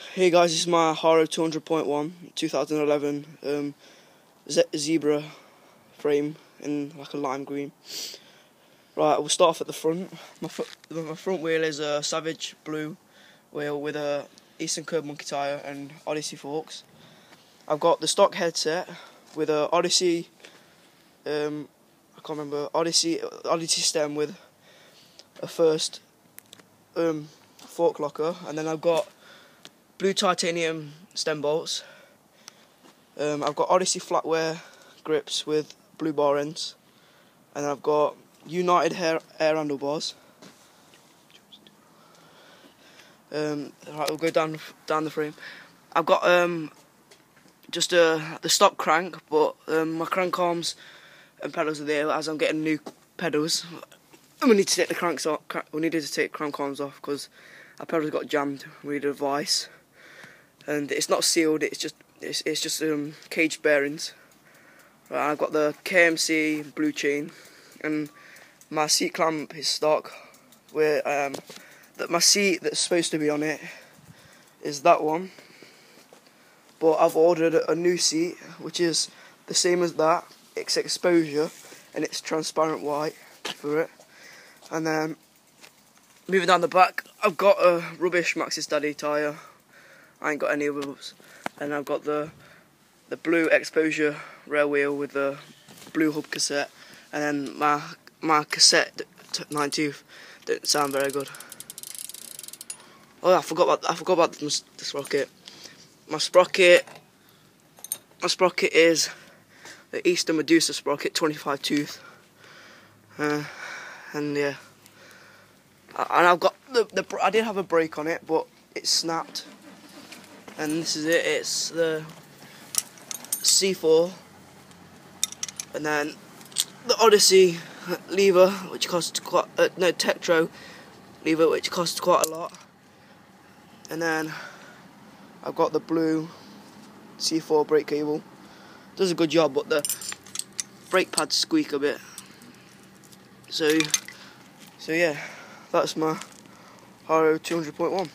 Hey guys, this is my Haro 200.1 2011 zebra frame in like a lime green. Right, we'll start off at the front. My front wheel is a Savage blue wheel with a Eastern Curb monkey tyre and Odyssey forks. I've got the stock headset with a Odyssey, Odyssey stem with a first fork locker, and then I've got blue titanium stem bolts. I've got Odyssey flatware grips with blue bar ends, and I've got United air handlebars. Right, we'll go down the frame. I've got just the stock crank, but my crank arms and pedals are there as I'm getting new pedals. We need to take the cranks off. We needed to take crank arms off because our pedals got jammed. We needed a vice, and it's not sealed. It's just cage bearings. Right, I've got the KMC blue chain, and my seat clamp is stock. Where my seat that's supposed to be on it is that one, but I've ordered a new seat which is the same as that. It's exposure and it's transparent white for it. And then moving down the back, I've got a rubbish Maxis Daddy tyre. I ain't got any others. And I've got the blue exposure rear wheel with the blue hub cassette. And then my cassette 9 tooth didn't sound very good. Oh, I forgot about the sprocket. My sprocket is the Eastern Medusa sprocket, 25 tooth. And yeah, and I've got I did have a brake on it, but it snapped. And this is it. It's the C4, and then the Odyssey lever, which costs quite Tektro lever, which costs quite a lot. And then I've got the blue C4 brake cable. Does a good job, but the brake pads squeak a bit. So yeah, that's my Haro 200.1.